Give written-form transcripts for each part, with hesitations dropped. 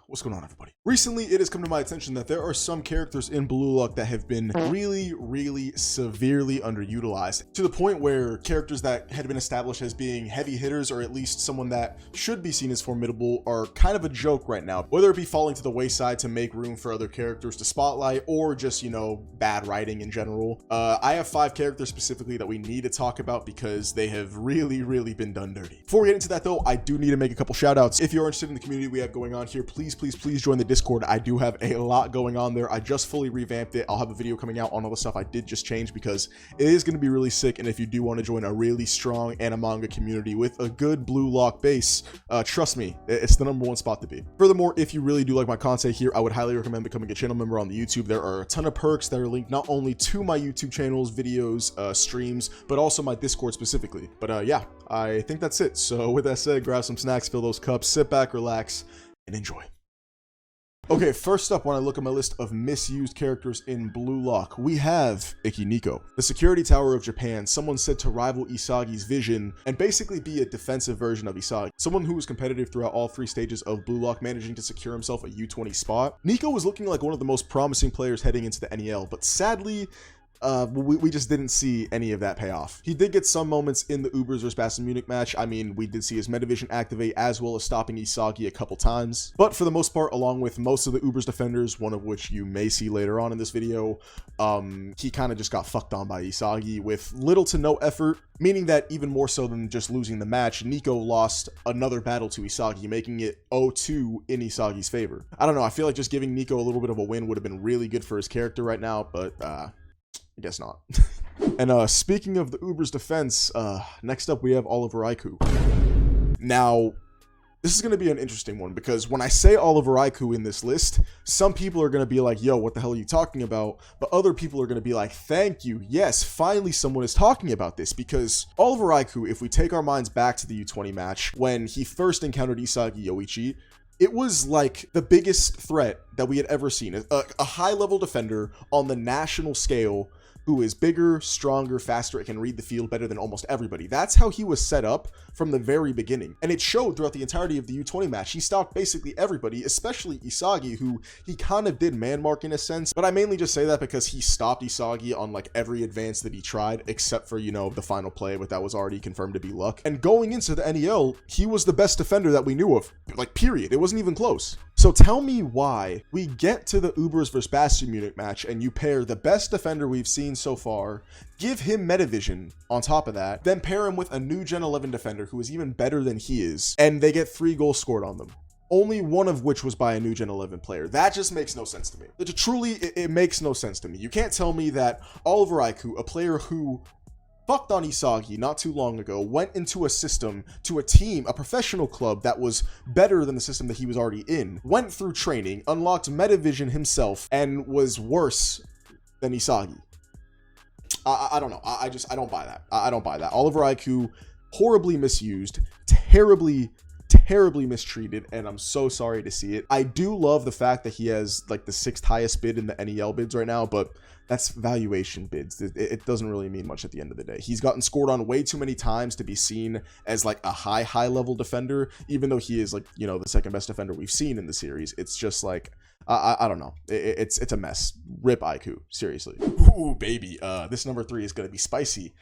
What's going on, everybody? Recently, it has come to my attention that there are some characters in Blue Lock that have been really severely underutilized, to the point where characters that had been established as being heavy hitters, or at least someone that should be seen as formidable, are kind of a joke right now, whether it be falling to the wayside to make room for other characters to spotlight, or just, you know, bad writing in general. I have 5 characters specifically that we need to talk about because they have really been done dirty. Before we get into that though, I do need to make a couple shout outs. If you're interested in the community we have going on here, please join the Discord. I do have a lot going on there. I just fully revamped it. I'll have a video coming out on all the stuff I did just change because it is going to be really sick. And if you do want to join a really strong anime community with a good Blue Lock base, trust me, it's the #1 spot to be. Furthermore, if you really do like my content here, I would highly recommend becoming a channel member on the YouTube. There are a ton of perks that are linked not only to my YouTube channels, videos, streams, but also my Discord specifically. But yeah, I think that's it. So with that said, grab some snacks, fill those cups, sit back, relax, and enjoy. Okay, first up, when I look at my list of misused characters in Blue Lock, we have Nico, the security tower of Japan, someone said to rival Isagi's vision and basically be a defensive version of Isagi. Someone who was competitive throughout all 3 stages of Blue Lock, managing to secure himself a U20 spot. Nico was looking like one of the most promising players heading into the NEL, but sadly, we just didn't see any of that pay off. He did get some moments in the Ubers vs Bayern Munich match. I mean, we did see his Metavision activate as well as stopping Isagi a couple times. But for the most part, along with most of the Ubers defenders, one of which you may see later on in this video, he kind of just got fucked on by Isagi with little to no effort, meaning that even more so than just losing the match, Nico lost another battle to Isagi, making it 0-2 in Isagi's favor. I don't know, I feel like just giving Nico a little bit of a win would have been really good for his character right now, but I guess not. And speaking of the Uber's defense, next up we have Oliver Aiku. Now, this is going to be an interesting one because when I say Oliver Aiku in this list, some people are going to be like, yo, what the hell are you talking about? But other people are going to be like, thank you. Yes, finally someone is talking about this, because Oliver Aiku, if we take our minds back to the U20 match, when he first encountered Isagi Yoichi, it was like the biggest threat that we had ever seen. A high-level defender on the national scale who is bigger, stronger, faster, it can read the field better than almost everybody. That's how he was set up from the very beginning. And it showed throughout the entirety of the U20 match. He stopped basically everybody, especially Isagi, who he kind of did man mark in a sense. But I mainly just say that because he stopped Isagi on like every advance that he tried, except for, you know, the final play, but that was already confirmed to be luck. And going into the NEL, he was the best defender that we knew of, like period. It wasn't even close. So tell me why we get to the Ubers vs Bayern Munich match and you pair the best defender we've seen so far, give him Metavision on top of that, then pair him with a new Gen 11 defender who is even better than he is, and they get 3 goals scored on them. Only one of which was by a new Gen 11 player. That just makes no sense to me. Truly, it makes no sense to me. You can't tell me that Oliver Aiku, a player who fucked on Isagi not too long ago, went into a system, to a team, a professional club that was better than the system that he was already in, went through training, unlocked Metavision himself, and was worse than Isagi. I don't know. I don't buy that. I don't buy that. Oliver Aiku, horribly misused, terribly mistreated, and I'm so sorry to see it. I do love the fact that he has like the 6th highest bid in the NEL bids right now, but that's valuation bids. It doesn't really mean much at the end of the day. He's gotten scored on way too many times to be seen as like a high level defender, even though he is like, you know, the 2nd best defender we've seen in the series. It's just like, I don't know. It's a mess. Rip Aiku, seriously. Ooh, baby. This number 3 is going to be spicy.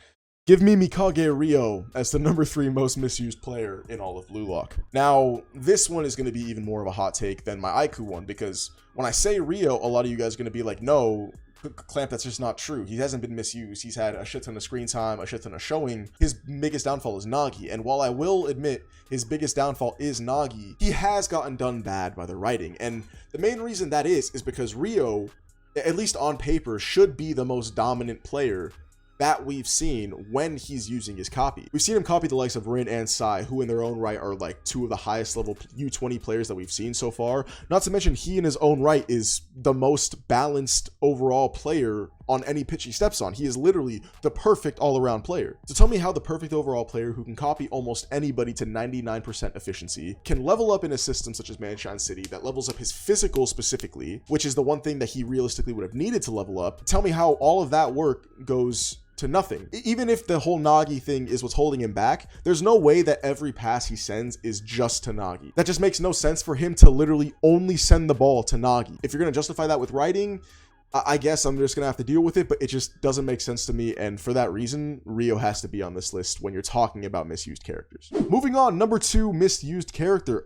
Give me Mikage Ryo as the number 3 most misused player in all of Blue Lock. Now, this one is going to be even more of a hot take than my Aiku one, because when I say Ryo, a lot of you guys are going to be like, no, Clamp, that's just not true. He hasn't been misused. He's had a shit ton of screen time, a shit ton of showing. His biggest downfall is Nagi, and while I will admit his biggest downfall is Nagi, he has gotten done bad by the writing, and the main reason that is because Ryo, at least on paper, should be the most dominant player that we've seen when he's using his copy. We've seen him copy the likes of Rin and Sai, who in their own right are like 2 of the highest level U20 players that we've seen so far. Not to mention he in his own right is the most balanced overall player on any pitch he steps on. He is literally the perfect all-around player. So tell me how the perfect overall player who can copy almost anybody to 99% efficiency can level up in a system such as Manshine City that levels up his physical specifically, which is the one thing that he realistically would have needed to level up. Tell me how all of that work goes to nothing. Even if the whole Nagi thing is what's holding him back, there's no way that every pass he sends is just to Nagi. That just makes no sense for him to literally only send the ball to Nagi. If you're going to justify that with writing, I guess I'm just going to have to deal with it, but it just doesn't make sense to me, and for that reason, Rio has to be on this list when you're talking about misused characters. Moving on, number 2 misused character,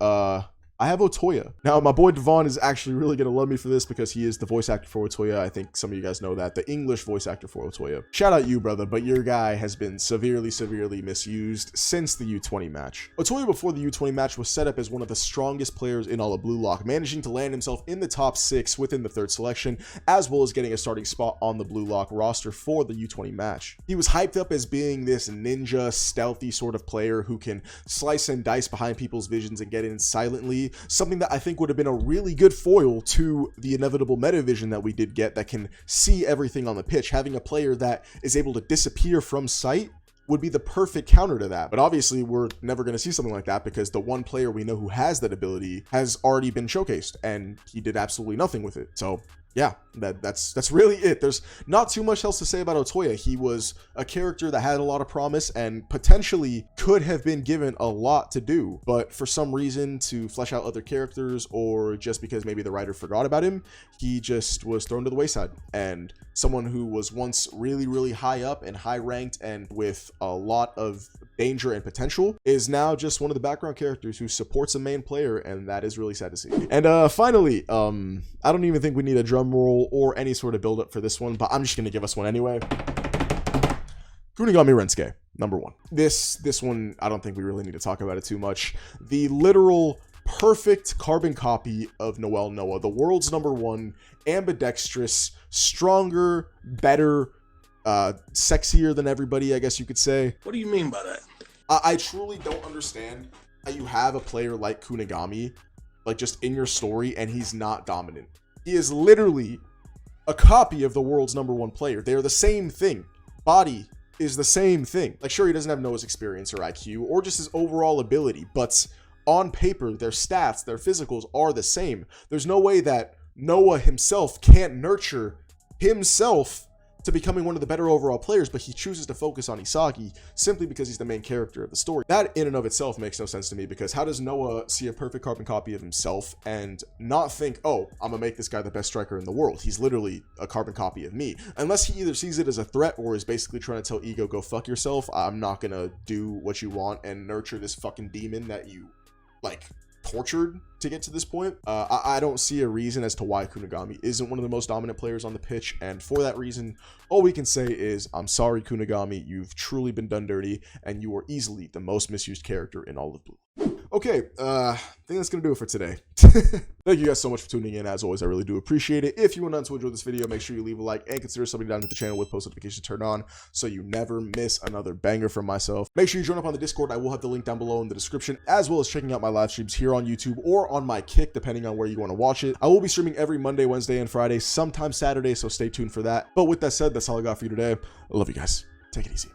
I have Otoya. Now, my boy Devon is actually really going to love me for this because he is the voice actor for Otoya. I think some of you guys know that. The English voice actor for Otoya. Shout out you, brother, but your guy has been severely misused since the U20 match. Otoya before the U20 match was set up as one of the strongest players in all of Blue Lock, managing to land himself in the top 6 within the 3rd selection, as well as getting a starting spot on the Blue Lock roster for the U20 match. He was hyped up as being this ninja, stealthy sort of player who can slice and dice behind people's visions and get in silently, something that I think would have been a really good foil to the inevitable meta vision that we did get that can see everything on the pitch. Having a player that is able to disappear from sight would be the perfect counter to that. But obviously we're never going to see something like that because the one player we know who has that ability has already been showcased and he did absolutely nothing with it. So yeah, that's really it. There's not too much else to say about Otoya. He was a character that had a lot of promise and potentially could have been given a lot to do, but for some reason, to flesh out other characters or just because maybe the writer forgot about him, he just was thrown to the wayside. And someone who was once really high up and high ranked and with a lot of danger and potential is now just one of the background characters who supports a main player, and that is really sad to see. And finally, I don't even think we need a drum roll or any sort of build up for this one, but I'm just going to give us one anyway. Kunigami Rensuke, number 1. This one, I don't think we really need to talk about it too much. The literal perfect carbon copy of Noel Noah, the world's number 1, ambidextrous, stronger, better, sexier than everybody, I guess you could say. What do you mean by that? I truly don't understand how you have a player like Kunigami, like just in your story, and he's not dominant. He is literally a copy of the world's number 1 player. They are the same thing. Body is the same thing. Like, sure, he doesn't have Noah's experience or IQ or just his overall ability, but on paper, their stats, their physicals are the same. There's no way that Noah himself can't nurture himself to becoming one of the better overall players, but he chooses to focus on Isagi simply because he's the main character of the story. That in and of itself makes no sense to me, because how does Noah see a perfect carbon copy of himself and not think, oh, I'm gonna make this guy the best striker in the world? He's literally a carbon copy of me. Unless he either sees it as a threat or is basically trying to tell Ego, go fuck yourself, I'm not gonna do what you want and nurture this fucking demon that you, like, tortured to get to this point. I don't see a reason as to why Kunigami isn't one of the most dominant players on the pitch, and for that reason, all we can say is, I'm sorry, Kunigami, you've truly been done dirty, and you are easily the most misused character in all of Blue. Okay, I think that's gonna do it for today. Thank you guys so much for tuning in. As always, I really do appreciate it. If you went on to enjoy this video, make sure you leave a like and consider subbing down to the channel with post notifications turned on so you never miss another banger from myself. Make sure you join up on the Discord. I will have the link down below in the description, as well as checking out my live streams here on YouTube or on my Kick, depending on where you want to watch it. I will be streaming every Monday, Wednesday, and Friday, sometimes Saturday, so stay tuned for that. But with that said, that's all I got for you today. I love you guys. Take it easy.